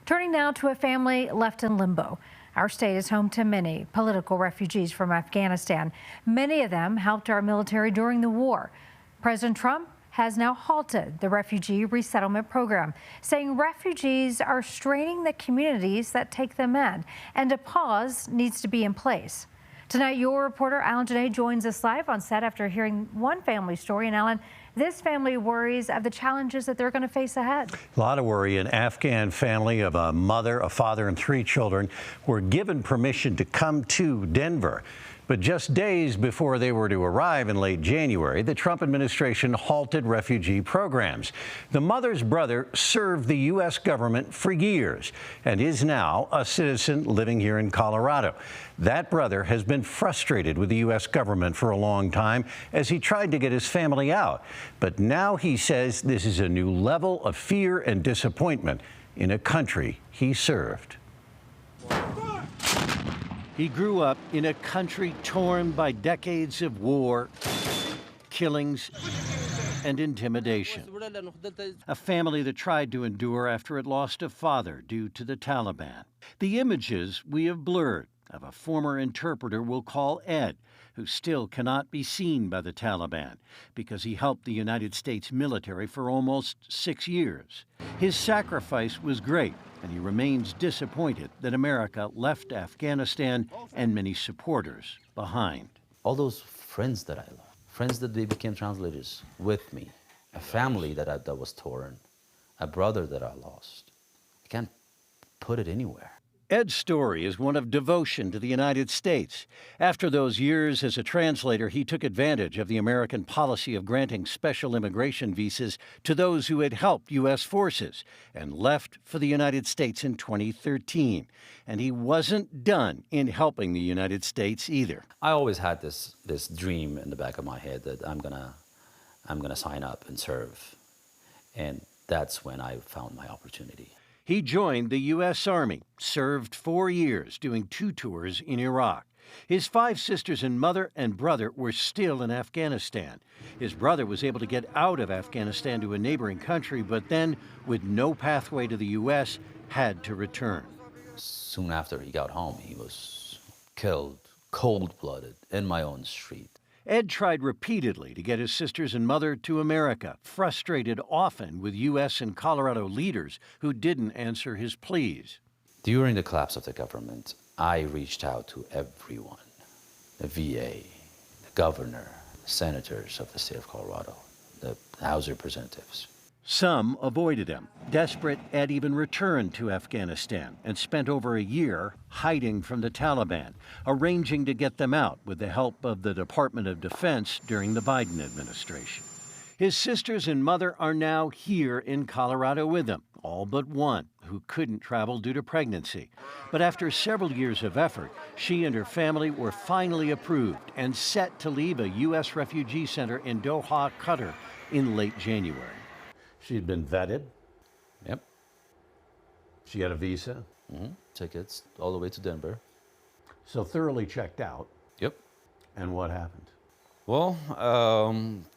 Turning now to a family left in limbo. Our state is home to many political refugees from Afghanistan. Many of them helped our military during the war. President Trump has now halted the refugee resettlement program, saying refugees are straining the communities that take them in, and a pause needs to be in place. Tonight, your reporter Alan Janae joins us live on set after hearing one family story. And Alan, this family worries of the challenges that they're going to face ahead. A lot of worry. An Afghan family of a mother, a father, and 3 children were given permission to come to Denver. But just days before they were to arrive in late January, the Trump administration halted refugee programs. The mother's brother served the U.S. government for years and is now a citizen living here in Colorado. That brother has been frustrated with the U.S. government for a long time as he tried to get his family out. But now he says this is a new level of fear and disappointment in a country he served. He grew up in a country torn by decades of war, killings, and intimidation. A family that tried to endure after it lost a father due to the Taliban. The images we have blurred of a former interpreter we'll call Ed, who still cannot be seen by the Taliban because he helped the United States military for almost 6 years. His sacrifice was great, and he remains disappointed that America left Afghanistan and many supporters behind. All those friends that I lost, friends that they became translators with me, a family that was torn, a brother that I lost. I can't put it anywhere. Ed's story is one of devotion to the United States. After those years as a translator, he took advantage of the American policy of granting special immigration visas to those who had helped U.S. forces and left for the United States in 2013. And he wasn't done in helping the United States either. I always had this dream in the back of my head that I'm gonna sign up and serve. And that's when I found my opportunity. He joined the U.S. Army, served 4 years doing 2 tours in Iraq. His 5 sisters and mother and brother were still in Afghanistan. His brother was able to get out of Afghanistan to a neighboring country, but then, with no pathway to the U.S., had to return. Soon after he got home, he was killed, cold-blooded, in my own street. Ed tried repeatedly to get his sisters and mother to America, frustrated often with U.S. and Colorado leaders who didn't answer his pleas. During the collapse of the government, I reached out to everyone, the VA, the governor, the senators of the state of Colorado, the House representatives. Some avoided him. Desperate, Ed even returned to Afghanistan and spent over a year hiding from the Taliban, arranging to get them out with the help of the Department of Defense during the Biden administration. His sisters and mother are now here in Colorado with him, all but one, who couldn't travel due to pregnancy. But after several years of effort, she and her family were finally approved and set to leave a U.S. refugee center in Doha, Qatar, in late January. She'd been vetted. Yep. She had a visa. Tickets all the way to Denver. So thoroughly checked out. Yep. And what happened? Well,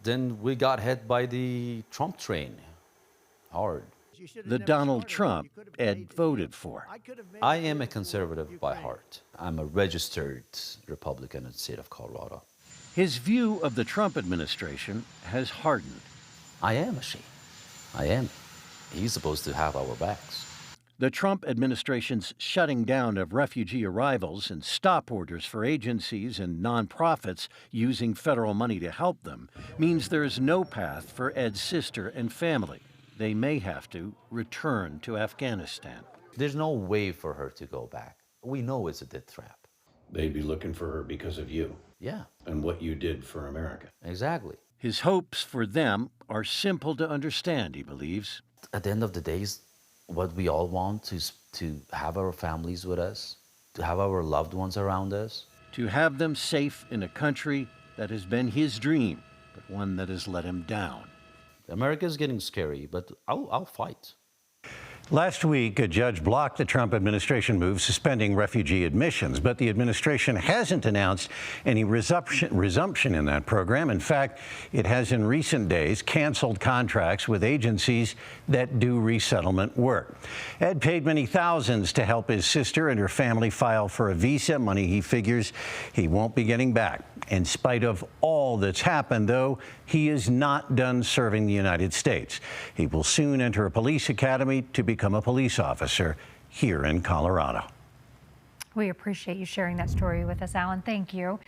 then we got hit by the Trump train. Hard. The Donald Trump Ed voted for. I am a conservative by heart. I'm a registered Republican in the state of Colorado. His view of the Trump administration has hardened. I am a she. I am. He's supposed to have our backs. The Trump administration's shutting down of refugee arrivals and stop orders for agencies and nonprofits using federal money to help them means there is no path for Ed's sister and family. They may have to return to Afghanistan. There's no way for her to go back. We know it's a death trap. They'd be looking for her because of you. Yeah. And what you did for America. Exactly. His hopes for them are simple to understand, he believes. At the end of the day, what we all want is to have our families with us, to have our loved ones around us. To have them safe in a country that has been his dream, but one that has let him down. America is getting scary, but I'll fight. Last week, a judge blocked the Trump administration move suspending refugee admissions, but the administration hasn't announced any resumption in that program. In fact, it has in recent days canceled contracts with agencies that do resettlement work. Ed paid many thousands to help his sister and her family file for a visa, money he figures he won't be getting back. In spite of all that's happened, though, he is not done serving the United States. He will soon enter a police academy to become a police officer here in Colorado. We appreciate you sharing that story with us, Alan. Thank you.